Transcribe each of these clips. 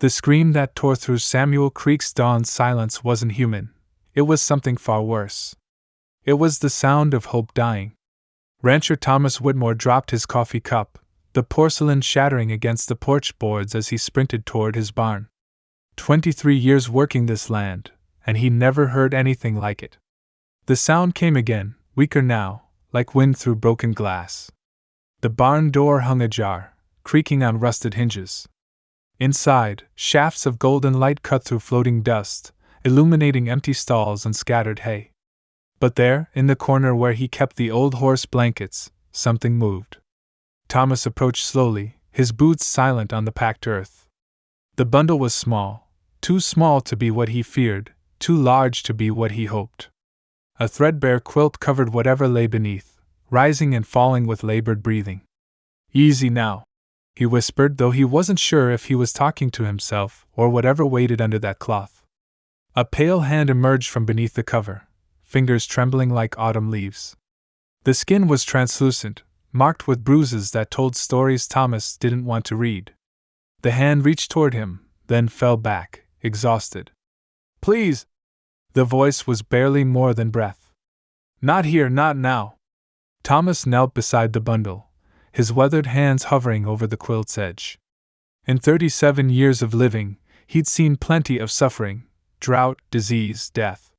The scream that tore through Samuel Creek's dawn silence wasn't human. It was something far worse. It was the sound of hope dying. Rancher Thomas Whitmore dropped his coffee cup, the porcelain shattering against the porch boards as he sprinted toward his barn. 23 years working this land, and he never heard anything like it. The sound came again, weaker now, like wind through broken glass. The barn door hung ajar, creaking on rusted hinges. Inside, shafts of golden light cut through floating dust, illuminating empty stalls and scattered hay. But there, in the corner where he kept the old horse blankets, something moved. Thomas approached slowly, his boots silent on the packed earth. The bundle was small, too small to be what he feared, too large to be what he hoped. A threadbare quilt covered whatever lay beneath, rising and falling with labored breathing. "Easy now," he whispered, though he wasn't sure if he was talking to himself or whatever waited under that cloth. A pale hand emerged from beneath the cover, fingers trembling like autumn leaves. The skin was translucent, marked with bruises that told stories Thomas didn't want to read. The hand reached toward him, then fell back, exhausted. "Please!" The voice was barely more than breath. "Not here, not now." Thomas knelt beside the bundle, his weathered hands hovering over the quilt's edge. In 37 years of living, he'd seen plenty of suffering, drought, disease, death.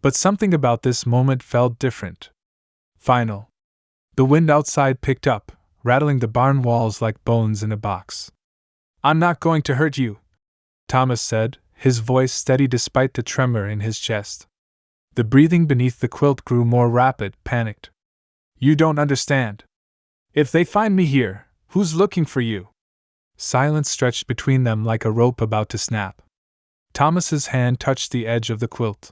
But something about this moment felt different. Final. The wind outside picked up, rattling the barn walls like bones in a box. "I'm not going to hurt you," Thomas said, his voice steady despite the tremor in his chest. The breathing beneath the quilt grew more rapid, panicked. "You don't understand. If they find me here, who's looking for you?" Silence stretched between them like a rope about to snap. Thomas's hand touched the edge of the quilt.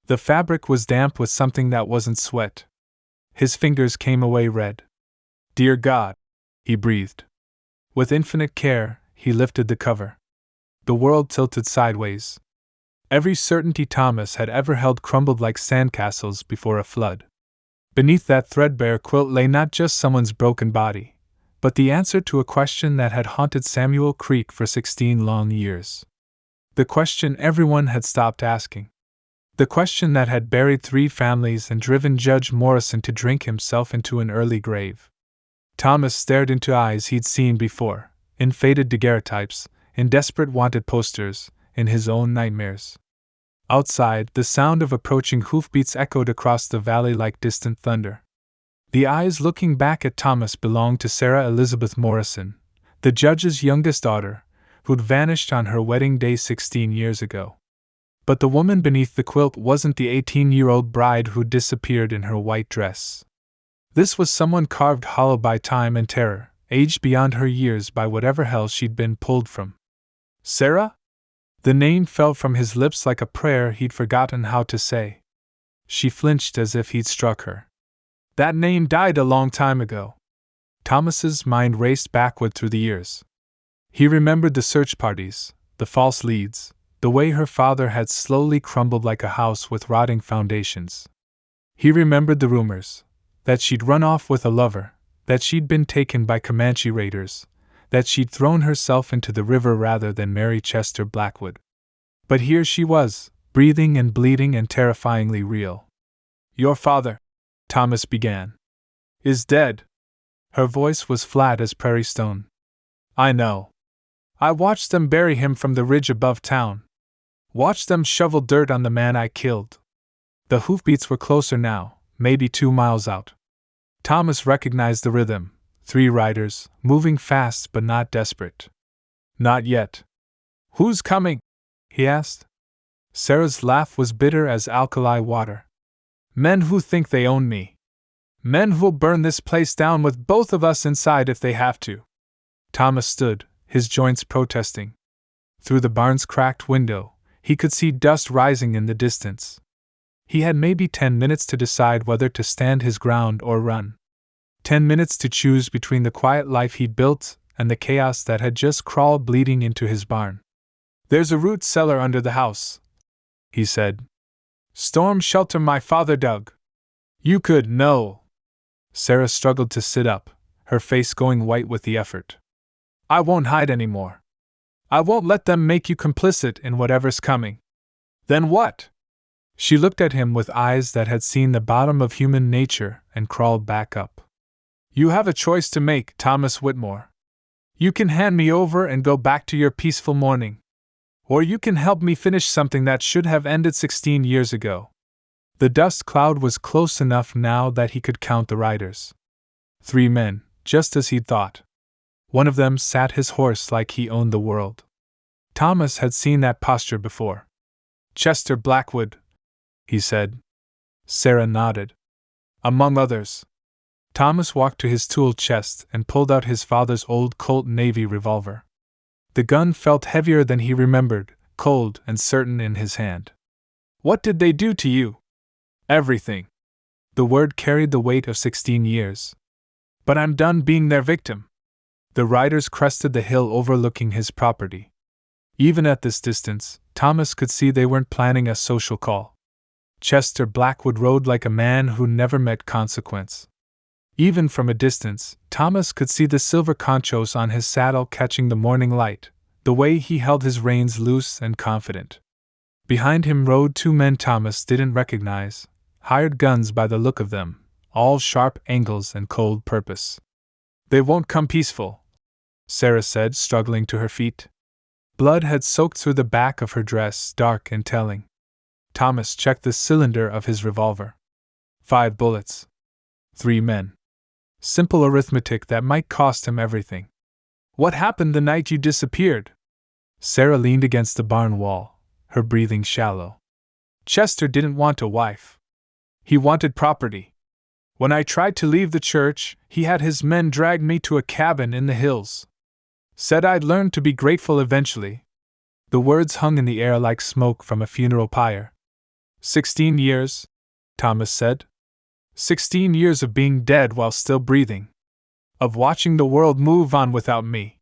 The fabric was damp with something that wasn't sweat. His fingers came away red. "Dear God," he breathed. With infinite care, he lifted the cover. The world tilted sideways. Every certainty Thomas had ever held crumbled like sandcastles before a flood. Beneath that threadbare quilt lay not just someone's broken body, but the answer to a question that had haunted Samuel Creek for 16 long years. The question everyone had stopped asking. The question that had buried 3 families and driven Judge Morrison to drink himself into an early grave. Thomas stared into eyes he'd seen before, in faded daguerreotypes, in desperate wanted posters, in his own nightmares. Outside, the sound of approaching hoofbeats echoed across the valley like distant thunder. The eyes looking back at Thomas belonged to Sarah Elizabeth Morrison, the judge's youngest daughter, who'd vanished on her wedding day 16 years ago. But the woman beneath the quilt wasn't the 18-year-old bride who'd disappeared in her white dress. This was someone carved hollow by time and terror, aged beyond her years by whatever hell she'd been pulled from. "Sarah?" The name fell from his lips like a prayer he'd forgotten how to say. She flinched as if he'd struck her. "That name died a long time ago." Thomas's mind raced backward through the years. He remembered the search parties, the false leads, the way her father had slowly crumbled like a house with rotting foundations. He remembered the rumors, that she'd run off with a lover, that she'd been taken by Comanche raiders, that she'd thrown herself into the river rather than marry Chester Blackwood. But here she was, breathing and bleeding and terrifyingly real. "Your father," Thomas began, "is dead." Her voice was flat as prairie stone. "I know. I watched them bury him from the ridge above town. Watched them shovel dirt on the man I killed." The hoofbeats were closer now, maybe 2 miles out. Thomas recognized the rhythm. 3 riders, moving fast but not desperate. "Not yet." "Who's coming?" he asked. Sarah's laugh was bitter as alkali water. "Men who think they own me. Men who'll burn this place down with both of us inside if they have to." Thomas stood, his joints protesting. Through the barn's cracked window, he could see dust rising in the distance. He had maybe 10 minutes to decide whether to stand his ground or run. 10 minutes to choose between the quiet life he'd built and the chaos that had just crawled bleeding into his barn. "There's a root cellar under the house," he said. "Storm shelter my father dug. You could know." Sarah struggled to sit up, her face going white with the effort. "I won't hide anymore. I won't let them make you complicit in whatever's coming. Then what? She looked at him with eyes that had seen the bottom of human nature and crawled back up. You have a choice to make, Thomas Whitmore. You can hand me over and go back to your peaceful mourning. Or you can help me finish something that should have ended 16 years ago. The dust cloud was close enough now that he could count the riders. 3 men, just as he'd thought. One of them sat his horse like he owned the world. Thomas had seen that posture before. Chester Blackwood, he said. Sarah nodded. Among others. Thomas walked to his tool chest and pulled out his father's old Colt Navy revolver. The gun felt heavier than he remembered, cold and certain in his hand. What did they do to you? Everything. The word carried the weight of 16 years. But I'm done being their victim. The riders crested the hill overlooking his property. Even at this distance, Thomas could see they weren't planning a social call. Chester Blackwood rode like a man who never met consequence. Even from a distance, Thomas could see the silver conchos on his saddle catching the morning light, the way he held his reins loose and confident. Behind him rode 2 men Thomas didn't recognize, hired guns by the look of them, all sharp angles and cold purpose. They won't come peaceful, Sarah said, struggling to her feet. Blood had soaked through the back of her dress, dark and telling. Thomas checked the cylinder of his revolver. 5 bullets. 3 men. Simple arithmetic that might cost him everything. What happened the night you disappeared? Sarah leaned against the barn wall, her breathing shallow. Chester didn't want a wife. He wanted property. When I tried to leave the church, he had his men drag me to a cabin in the hills. Said I'd learn to be grateful eventually. The words hung in the air like smoke from a funeral pyre. 16 years, Thomas said. 16 years of being dead while still breathing. Of watching the world move on without me.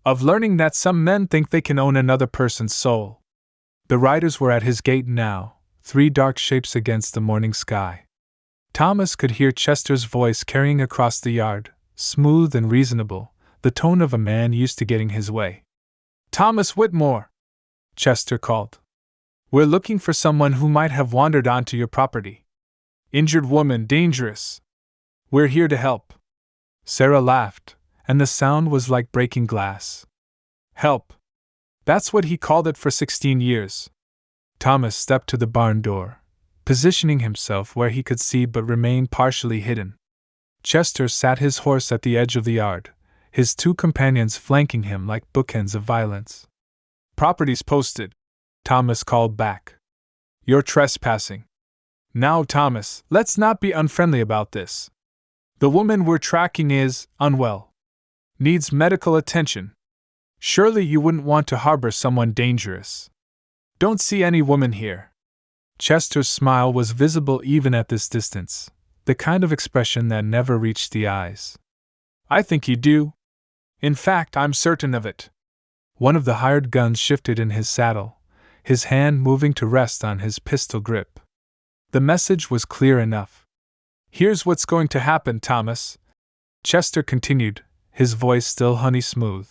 Of learning that some men think they can own another person's soul. The riders were at his gate now, 3 dark shapes against the morning sky. Thomas could hear Chester's voice carrying across the yard, smooth and reasonable, the tone of a man used to getting his way. Thomas Whitmore, Chester called. We're looking for someone who might have wandered onto your property. Injured woman, dangerous. We're here to help. Sarah laughed, and the sound was like breaking glass. Help. That's what he called it for 16 years. Thomas stepped to the barn door, positioning himself where he could see but remain partially hidden. Chester sat his horse at the edge of the yard, his 2 companions flanking him like bookends of violence. Property's posted, Thomas called back. You're trespassing. Now, Thomas, let's not be unfriendly about this. The woman we're tracking is unwell. Needs medical attention. Surely you wouldn't want to harbor someone dangerous. Don't see any woman here. Chester's smile was visible even at this distance, the kind of expression that never reached the eyes. I think you do. In fact, I'm certain of it. One of the hired guns shifted in his saddle, his hand moving to rest on his pistol grip. The message was clear enough. Here's what's going to happen, Thomas, Chester continued, his voice still honey smooth.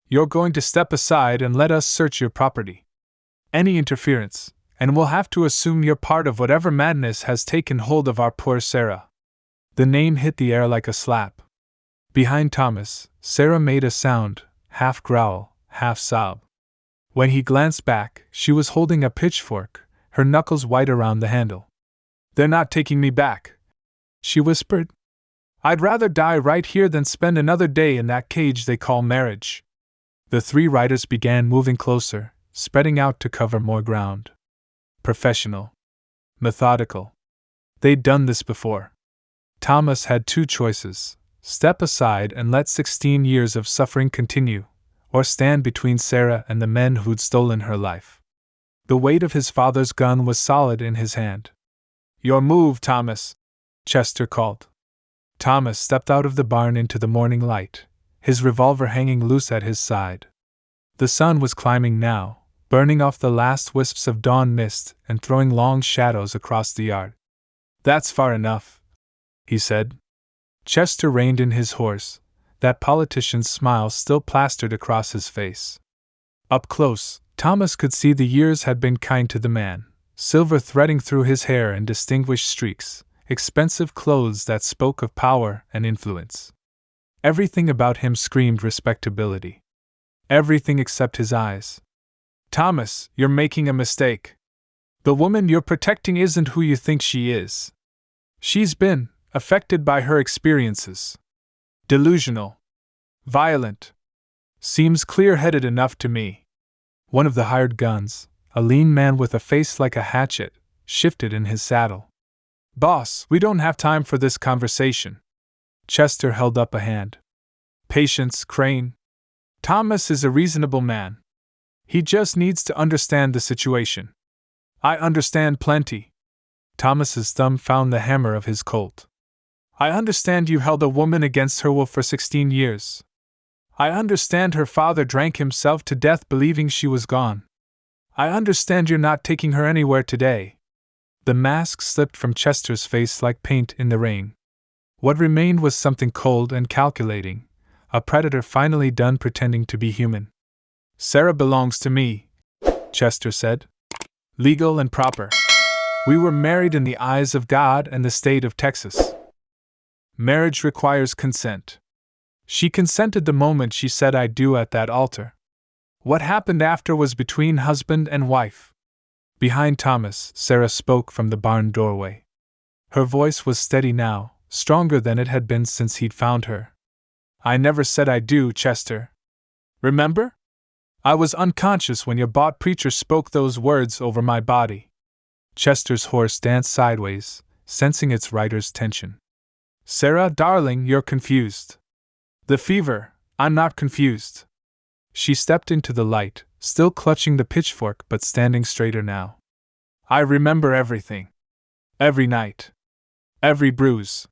You're going to step aside and let us search your property. Any interference, and we'll have to assume you're part of whatever madness has taken hold of our poor Sarah. The name hit the air like a slap. Behind Thomas, Sarah made a sound, half growl, half sob. When he glanced back, she was holding a pitchfork, her knuckles white around the handle. They're not taking me back, she whispered. I'd rather die right here than spend another day in that cage they call marriage. The 3 riders began moving closer, spreading out to cover more ground. Professional. Methodical. They'd done this before. Thomas had 2 choices: step aside and let 16 years of suffering continue, or stand between Sarah and the men who'd stolen her life. The weight of his father's gun was solid in his hand. Your move, Thomas, Chester called. Thomas stepped out of the barn into the morning light, his revolver hanging loose at his side. The sun was climbing now, burning off the last wisps of dawn mist and throwing long shadows across the yard. That's far enough, he said. Chester reined in his horse, that politician's smile still plastered across his face. Up close, Thomas could see the years had been kind to the man, silver threading through his hair in distinguished streaks, expensive clothes that spoke of power and influence. Everything about him screamed respectability. Everything except his eyes. Thomas, you're making a mistake. The woman you're protecting isn't who you think she is. She's been affected by her experiences. Delusional. Violent. Seems clear-headed enough to me. One of the hired guns, a lean man with a face like a hatchet, shifted in his saddle. Boss, we don't have time for this conversation. Chester held up a hand. Patience, Crane. Thomas is a reasonable man. He just needs to understand the situation. I understand plenty. Thomas's thumb found the hammer of his Colt. I understand you held a woman against her will for 16 years. I understand her father drank himself to death believing she was gone. I understand you're not taking her anywhere today. The mask slipped from Chester's face like paint in the rain. What remained was something cold and calculating, a predator finally done pretending to be human. Sarah belongs to me, Chester said. Legal and proper. We were married in the eyes of God and the state of Texas. Marriage requires consent. She consented the moment she said I do at that altar. What happened after was between husband and wife. Behind Thomas, Sarah spoke from the barn doorway. Her voice was steady now, stronger than it had been since he'd found her. I never said I do, Chester. Remember? I was unconscious when your bought preacher spoke those words over my body. Chester's horse danced sideways, sensing its rider's tension. Sarah, darling, you're confused. The fever, I'm not confused. She stepped into the light, still clutching the pitchfork but standing straighter now. I remember everything. Every night. Every bruise.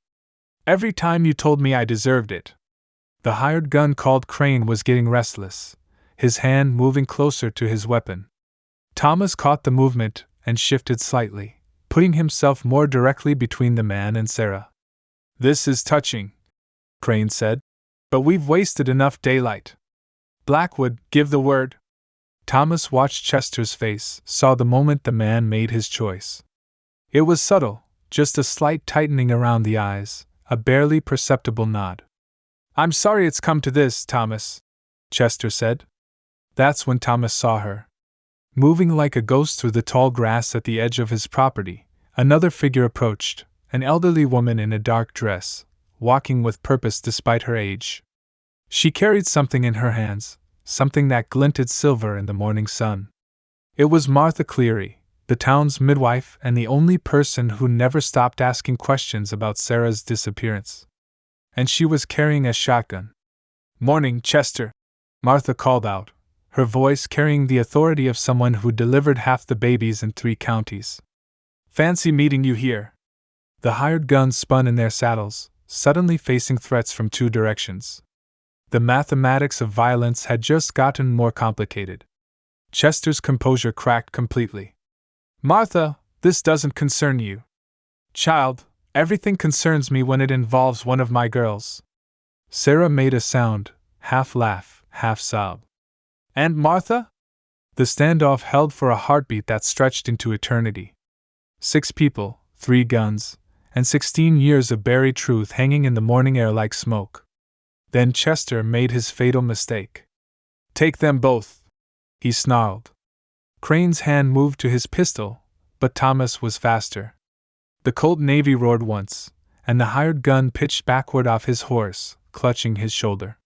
Every time you told me I deserved it. The hired gun called Crane was getting restless, his hand moving closer to his weapon. Thomas caught the movement and shifted slightly, putting himself more directly between the man and Sarah. This is touching, Crane said, but we've wasted enough daylight. Blackwood, give the word. Thomas watched Chester's face, saw the moment the man made his choice. It was subtle, just a slight tightening around the eyes, a barely perceptible nod. I'm sorry it's come to this, Thomas, Chester said. That's when Thomas saw her. Moving like a ghost through the tall grass at the edge of his property, another figure approached, an elderly woman in a dark dress, walking with purpose despite her age. She carried something in her hands, something that glinted silver in the morning sun. It was Martha Cleary, the town's midwife and the only person who never stopped asking questions about Sarah's disappearance. And she was carrying a shotgun. Morning, Chester, Martha called out, her voice carrying the authority of someone who delivered half the babies in 3 counties. Fancy meeting you here. The hired guns spun in their saddles, suddenly facing threats from 2 directions. The mathematics of violence had just gotten more complicated. Chester's composure cracked completely. Martha, this doesn't concern you. Child, everything concerns me when it involves one of my girls. Sarah made a sound, half laugh, half sob. And Martha? The standoff held for a heartbeat that stretched into eternity. 6 people, 3 guns, and 16 years of buried truth hanging in the morning air like smoke. Then Chester made his fatal mistake. Take them both, he snarled. Crane's hand moved to his pistol, but Thomas was faster. The Colt Navy roared once, and the hired gun pitched backward off his horse, clutching his shoulder.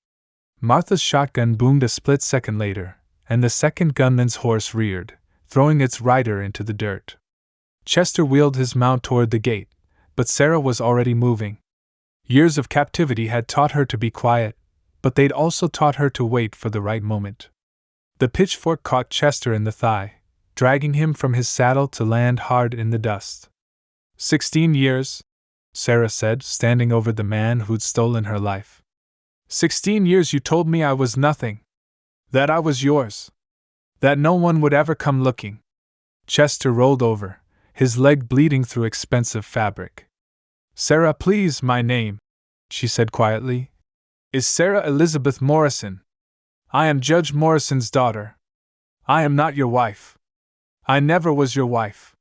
Martha's shotgun boomed a split second later, and the second gunman's horse reared, throwing its rider into the dirt. Chester wheeled his mount toward the gate, but Sarah was already moving. Years of captivity had taught her to be quiet, but they'd also taught her to wait for the right moment. The pitchfork caught Chester in the thigh, dragging him from his saddle to land hard in the dust. 16 years, Sarah said, standing over the man who'd stolen her life. 16 years you told me I was nothing. That I was yours. That no one would ever come looking. Chester rolled over, his leg bleeding through expensive fabric. Sarah, please, my name, she said quietly, is Sarah Elizabeth Morrison. I am Judge Morrison's daughter. I am not your wife. I never was your wife.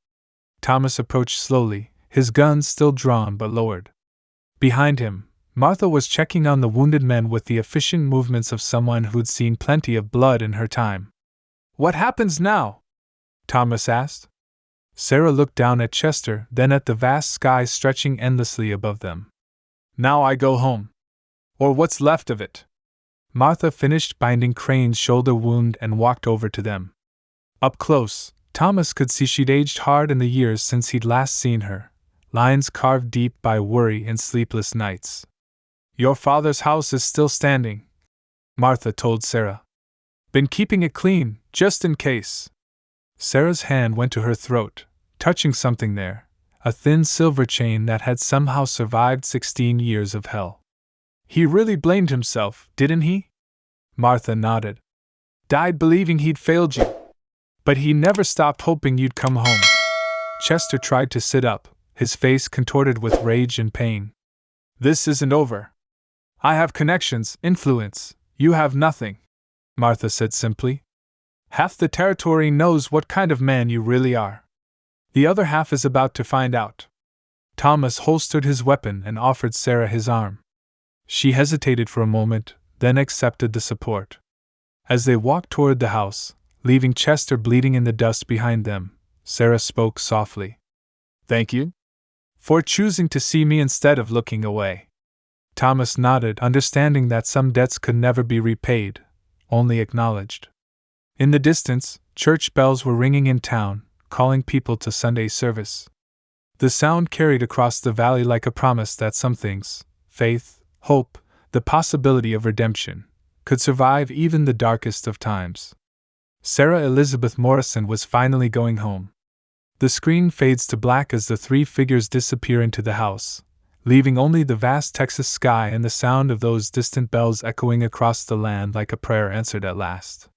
Thomas approached slowly, his gun still drawn but lowered. Behind him, Martha was checking on the wounded men with the efficient movements of someone who'd seen plenty of blood in her time. What happens now? Thomas asked. Sarah looked down at Chester, then at the vast sky stretching endlessly above them. Now I go home. Or what's left of it. Martha finished binding Crane's shoulder wound and walked over to them. Up close, Thomas could see she'd aged hard in the years since he'd last seen her, lines carved deep by worry and sleepless nights. Your father's house is still standing, Martha told Sarah. Been keeping it clean, just in case. Sarah's hand went to her throat, touching something there, a thin silver chain that had somehow survived 16 years of hell. He really blamed himself, didn't he? Martha nodded. Died believing he'd failed you. But he never stopped hoping you'd come home. Chester tried to sit up, his face contorted with rage and pain. This isn't over. I have connections, influence. You have nothing, Martha said simply. Half the territory knows what kind of man you really are. The other half is about to find out. Thomas holstered his weapon and offered Sarah his arm. She hesitated for a moment, then accepted the support. As they walked toward the house, leaving Chester bleeding in the dust behind them, Sarah spoke softly. Thank you for choosing to see me instead of looking away. Thomas nodded, understanding that some debts could never be repaid, only acknowledged. In the distance, church bells were ringing in town, calling people to Sunday service. The sound carried across the valley like a promise that some things, faith, hope, the possibility of redemption, could survive even the darkest of times. Sarah Elizabeth Morrison was finally going home. The screen fades to black as the three figures disappear into the house, leaving only the vast Texas sky and the sound of those distant bells echoing across the land like a prayer answered at last.